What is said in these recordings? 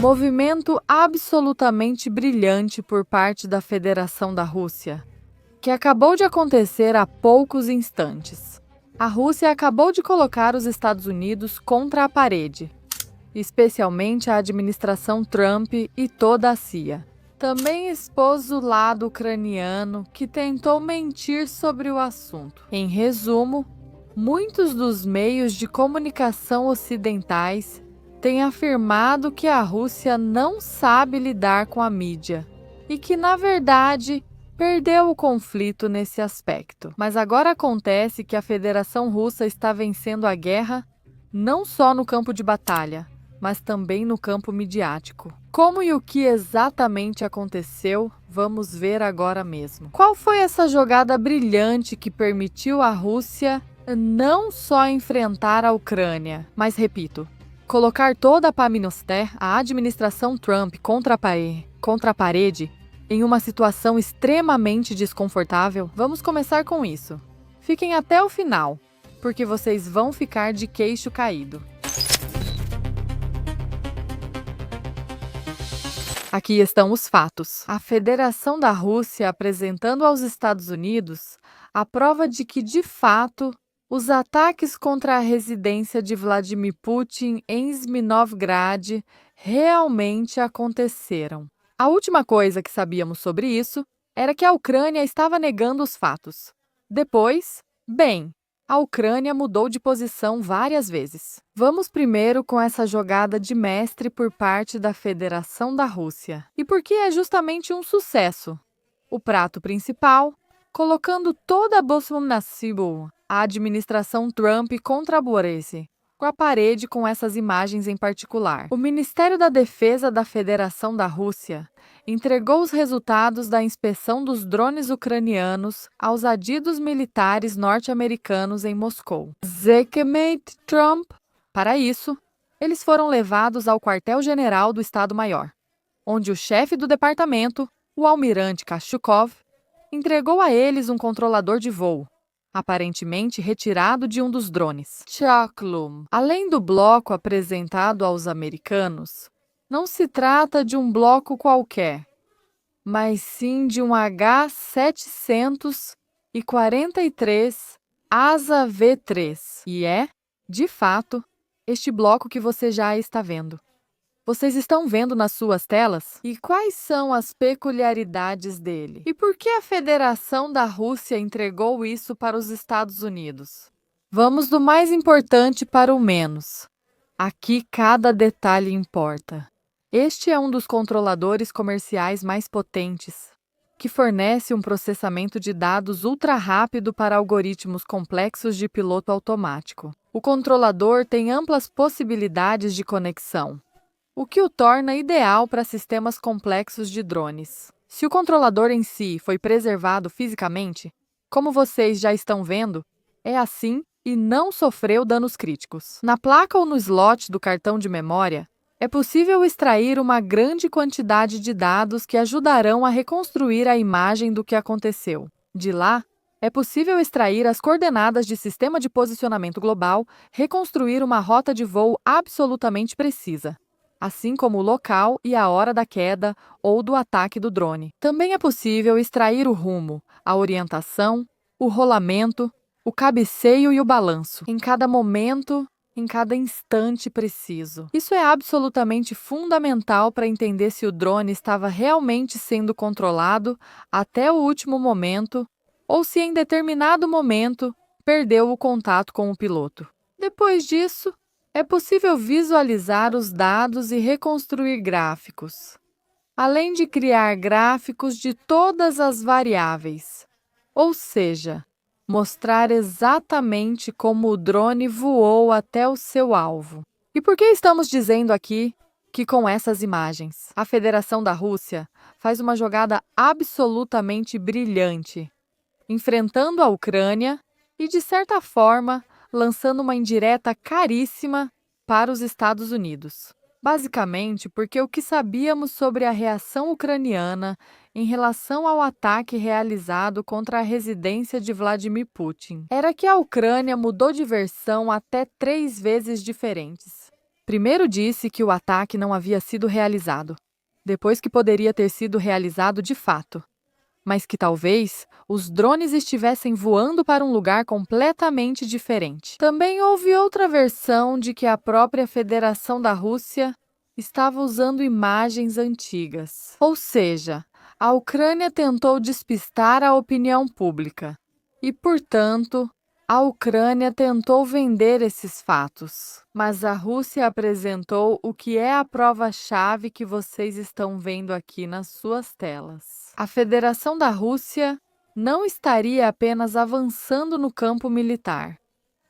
Movimento absolutamente brilhante por parte da Federação da Rússia, que acabou de acontecer há poucos instantes. A Rússia acabou de colocar os Estados Unidos contra a parede, especialmente a administração Trump e toda a CIA. Também expôs o lado ucraniano, que tentou mentir sobre o assunto. Em resumo, muitos dos meios de comunicação ocidentais têm afirmado que a Rússia não sabe lidar com a mídia e que, na verdade, perdeu o conflito nesse aspecto. Mas agora acontece que a Federação Russa está vencendo a guerra não só no campo de batalha, mas também no campo midiático. Como e o que exatamente aconteceu, vamos ver agora mesmo. Qual foi essa jogada brilhante que permitiu à Rússia não só enfrentar a Ucrânia, mas, repito, colocar toda a Paminoster, a administração Trump, contra a parede, em uma situação extremamente desconfortável? Vamos começar com isso. Fiquem até o final, porque vocês vão ficar de queixo caído. Aqui estão os fatos. A Federação da Rússia apresentando aos Estados Unidos a prova de que, de fato, os ataques contra a residência de Vladimir Putin em Sminovgrad realmente aconteceram. A última coisa que sabíamos sobre isso era que a Ucrânia estava negando os fatos. Depois, a Ucrânia mudou de posição várias vezes. Vamos primeiro com essa jogada de mestre por parte da Federação da Rússia. E por que é justamente um sucesso? O prato principal, colocando toda a Bolsonaro, a administração Trump contra a Boris, com a parede com essas imagens em particular. O Ministério da Defesa da Federação da Rússia entregou os resultados da inspeção dos drones ucranianos aos adidos militares norte-americanos em Moscou. Checkmate Trump. Para isso, eles foram levados ao quartel-general do Estado-Maior, onde o chefe do departamento, o almirante Kashukov, entregou a eles um controlador de voo, aparentemente retirado de um dos drones. Chaklum. Além do bloco apresentado aos americanos, não se trata de um bloco qualquer, mas sim de um H-743 ASA V3. E é, de fato, este bloco que você já está vendo. Vocês estão vendo nas suas telas? E quais são as peculiaridades dele? E por que a Federação da Rússia entregou isso para os Estados Unidos? Vamos do mais importante para o menos. Aqui cada detalhe importa. Este é um dos controladores comerciais mais potentes, que fornece um processamento de dados ultra rápido para algoritmos complexos de piloto automático. O controlador tem amplas possibilidades de conexão, o que o torna ideal para sistemas complexos de drones. Se o controlador em si foi preservado fisicamente, como vocês já estão vendo, é assim e não sofreu danos críticos. Na placa ou no slot do cartão de memória, é possível extrair uma grande quantidade de dados que ajudarão a reconstruir a imagem do que aconteceu. De lá, é possível extrair as coordenadas de sistema de posicionamento global, reconstruir uma rota de voo absolutamente precisa, assim como o local e a hora da queda ou do ataque do drone. Também é possível extrair o rumo, a orientação, o rolamento, o cabeceio e o balanço, em cada momento, em cada instante preciso. Isso é absolutamente fundamental para entender se o drone estava realmente sendo controlado até o último momento ou se em determinado momento perdeu o contato com o piloto. Depois disso, é possível visualizar os dados e reconstruir gráficos, além de criar gráficos de todas as variáveis, ou seja, mostrar exatamente como o drone voou até o seu alvo. E por que estamos dizendo aqui que com essas imagens, a Federação da Rússia faz uma jogada absolutamente brilhante, enfrentando a Ucrânia e, de certa forma, lançando uma indireta caríssima para os Estados Unidos? Basicamente porque o que sabíamos sobre a reação ucraniana em relação ao ataque realizado contra a residência de Vladimir Putin era que a Ucrânia mudou de versão até 3 vezes diferentes. Primeiro disse que o ataque não havia sido realizado, depois que poderia ter sido realizado de fato, mas que talvez os drones estivessem voando para um lugar completamente diferente. Também houve outra versão de que a própria Federação da Rússia estava usando imagens antigas. Ou seja, a Ucrânia tentou despistar a opinião pública e, portanto, a Ucrânia tentou vender esses fatos. Mas a Rússia apresentou o que é a prova-chave que vocês estão vendo aqui nas suas telas. A Federação da Rússia não estaria apenas avançando no campo militar,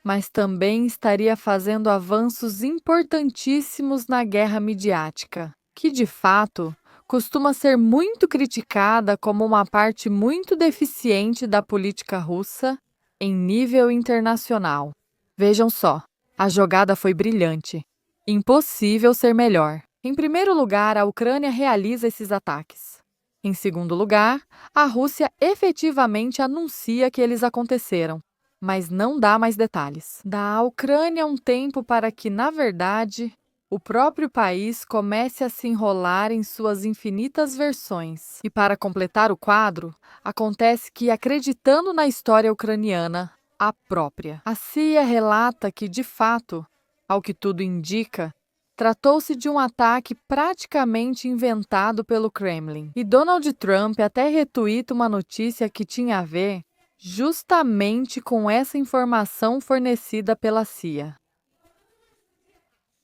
mas também estaria fazendo avanços importantíssimos na guerra midiática, que de fato costuma ser muito criticada como uma parte muito deficiente da política russa em nível internacional. Vejam só, a jogada foi brilhante. Impossível ser melhor. Em primeiro lugar, a Ucrânia realiza esses ataques. Em segundo lugar, a Rússia efetivamente anuncia que eles aconteceram, mas não dá mais detalhes. Dá à Ucrânia um tempo para que, na verdade, o próprio país comece a se enrolar em suas infinitas versões. E para completar o quadro, acontece que, acreditando na história ucraniana, a própria, a CIA relata que, de fato, ao que tudo indica, tratou-se de um ataque praticamente inventado pelo Kremlin. E Donald Trump até retuita uma notícia que tinha a ver justamente com essa informação fornecida pela CIA.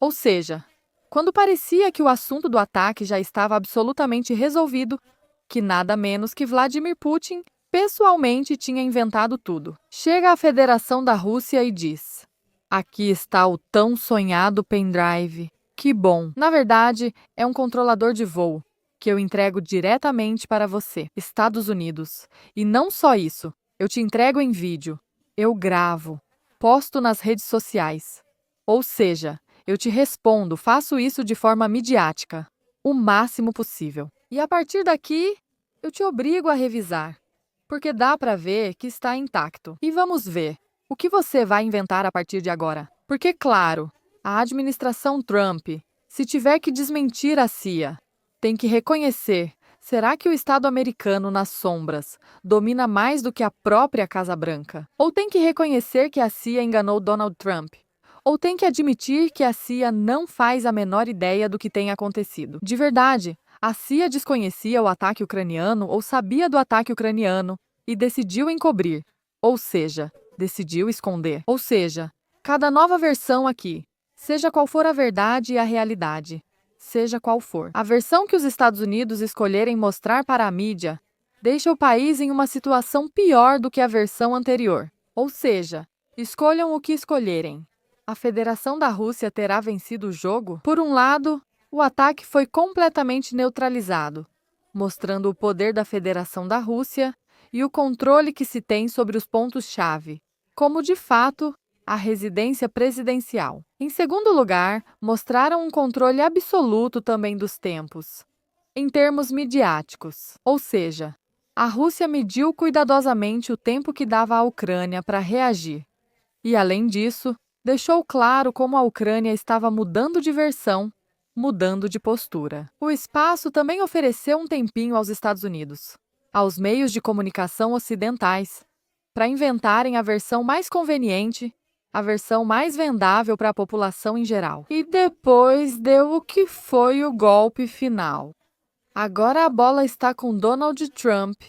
Ou seja, quando parecia que o assunto do ataque já estava absolutamente resolvido, que nada menos que Vladimir Putin pessoalmente tinha inventado tudo. Chega a Federação da Rússia e diz: aqui está o tão sonhado pendrive. Que bom! Na verdade, é um controlador de voo, que eu entrego diretamente para você, Estados Unidos. E não só isso, eu te entrego em vídeo, eu gravo, posto nas redes sociais. Ou seja, eu te respondo, faço isso de forma midiática, o máximo possível. E a partir daqui, eu te obrigo a revisar, porque dá para ver que está intacto. E vamos ver, o que você vai inventar a partir de agora? Porque, claro, a administração Trump, se tiver que desmentir a CIA, tem que reconhecer, será que o Estado americano nas sombras domina mais do que a própria Casa Branca? Ou tem que reconhecer que a CIA enganou Donald Trump? Ou tem que admitir que a CIA não faz a menor ideia do que tem acontecido? De verdade, a CIA desconhecia o ataque ucraniano ou sabia do ataque ucraniano e decidiu encobrir, ou seja, decidiu esconder. Ou seja, cada nova versão aqui, seja qual for a verdade e a realidade, seja qual for, a versão que os Estados Unidos escolherem mostrar para a mídia deixa o país em uma situação pior do que a versão anterior. Ou seja, escolham o que escolherem. A Federação da Rússia terá vencido o jogo? Por um lado, o ataque foi completamente neutralizado, mostrando o poder da Federação da Rússia e o controle que se tem sobre os pontos-chave, como de fato a residência presidencial. Em segundo lugar, mostraram um controle absoluto também dos tempos, em termos midiáticos, ou seja, a Rússia mediu cuidadosamente o tempo que dava à Ucrânia para reagir. E, além disso, deixou claro como a Ucrânia estava mudando de versão, mudando de postura. O espaço também ofereceu um tempinho aos Estados Unidos, aos meios de comunicação ocidentais, para inventarem a versão mais conveniente, a versão mais vendável para a população em geral. E depois deu o que foi o golpe final. Agora a bola está com Donald Trump.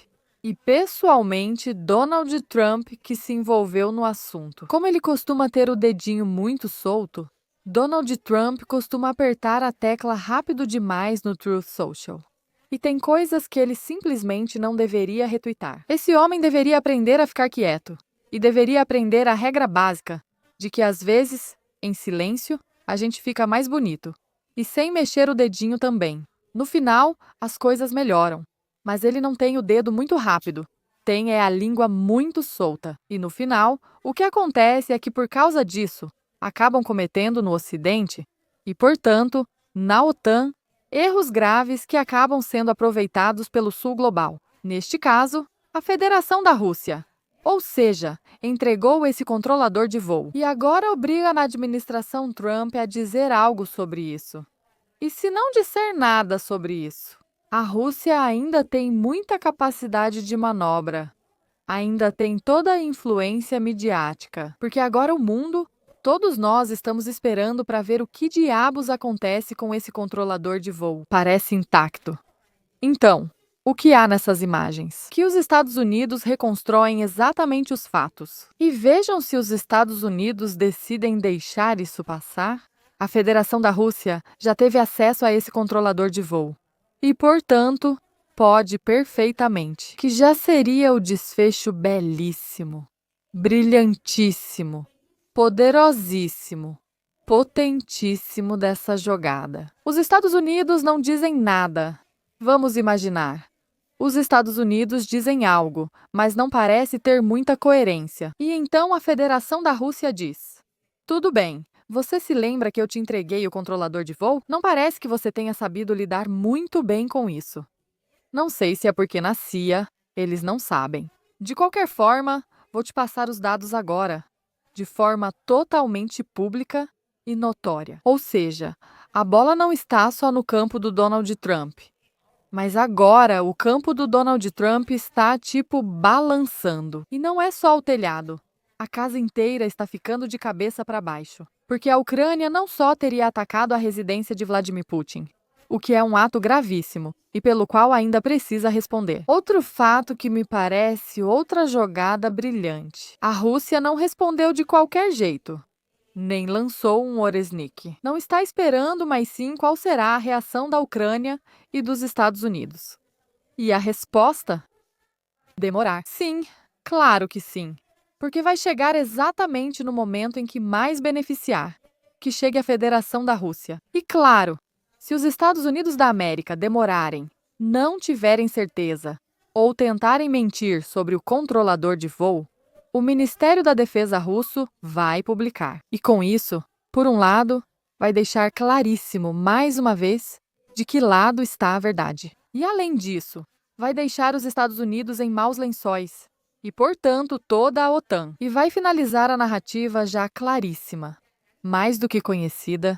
E, pessoalmente, Donald Trump que se envolveu no assunto. Como ele costuma ter o dedinho muito solto, Donald Trump costuma apertar a tecla rápido demais no Truth Social. E tem coisas que ele simplesmente não deveria retweetar. Esse homem deveria aprender a ficar quieto. E deveria aprender a regra básica de que, às vezes, em silêncio, a gente fica mais bonito. E sem mexer o dedinho também. No final, as coisas melhoram. Mas ele não tem o dedo muito rápido, tem a língua muito solta. E no final, o que acontece é que por causa disso, acabam cometendo no Ocidente, e portanto, na OTAN, erros graves que acabam sendo aproveitados pelo Sul global. Neste caso, a Federação da Rússia, Ou seja, entregou esse controlador de voo. E agora obriga a administração Trump a dizer algo sobre isso. E se não disser nada sobre isso? A Rússia ainda tem muita capacidade de manobra. Ainda tem toda a influência midiática. Porque agora o mundo, todos nós estamos esperando para ver o que diabos acontece com esse controlador de voo. Parece intacto. Então, o que há nessas imagens? Que os Estados Unidos reconstroem exatamente os fatos. E vejam se os Estados Unidos decidem deixar isso passar. A Federação da Rússia já teve acesso a esse controlador de voo. E, portanto, pode perfeitamente, que já seria o desfecho belíssimo, brilhantíssimo, poderosíssimo, potentíssimo dessa jogada. Os Estados Unidos não dizem nada. Vamos imaginar. Os Estados Unidos dizem algo, mas não parece ter muita coerência. E então a Federação da Rússia diz: tudo bem, você se lembra que eu te entreguei o controlador de voo? Não parece que você tenha sabido lidar muito bem com isso. Não sei se é porque na CIA eles não sabem. De qualquer forma, vou te passar os dados agora, de forma totalmente pública e notória. Ou seja, a bola não está só no campo do Donald Trump. Mas agora o campo do Donald Trump está tipo balançando. E não é só o telhado. A casa inteira está ficando de cabeça para baixo. Porque a Ucrânia não só teria atacado a residência de Vladimir Putin, o que é um ato gravíssimo e pelo qual ainda precisa responder. Outro fato que me parece outra jogada brilhante. A Rússia não respondeu de qualquer jeito. Nem lançou um Oresnik. Não está esperando, mas sim qual será a reação da Ucrânia e dos Estados Unidos. E a resposta? Demorar. Sim, claro que sim. Porque vai chegar exatamente no momento em que mais beneficiar, que chegue a Federação da Rússia. E claro, se os Estados Unidos da América demorarem, não tiverem certeza, ou tentarem mentir sobre o controlador de voo, o Ministério da Defesa russo vai publicar. E com isso, por um lado, vai deixar claríssimo, mais uma vez, de que lado está a verdade. E além disso, vai deixar os Estados Unidos em maus lençóis, e portanto toda a OTAN. E vai finalizar a narrativa já claríssima, mais do que conhecida,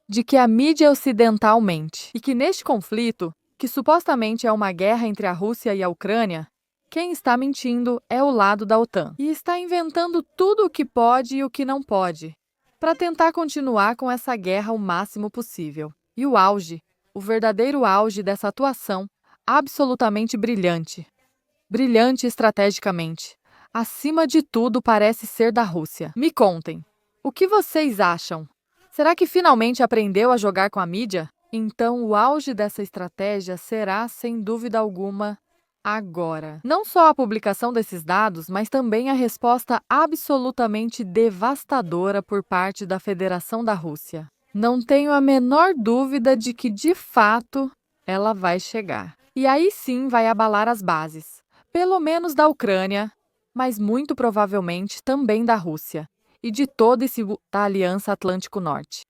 de que a mídia ocidental mente. E que neste conflito, que supostamente é uma guerra entre a Rússia e a Ucrânia, quem está mentindo é o lado da OTAN. E está inventando tudo o que pode e o que não pode, para tentar continuar com essa guerra o máximo possível. E o auge, o verdadeiro auge dessa atuação, absolutamente brilhante. Brilhante estrategicamente. Acima de tudo, parece ser da Rússia. Me contem, o que vocês acham? Será que finalmente aprendeu a jogar com a mídia? Então, o auge dessa estratégia será, sem dúvida alguma, agora. Não só a publicação desses dados, mas também a resposta absolutamente devastadora por parte da Federação da Rússia. Não tenho a menor dúvida de que, de fato, ela vai chegar. E aí sim vai abalar as bases, pelo menos da Ucrânia, mas muito provavelmente também da Rússia e de toda essa Aliança Atlântico Norte.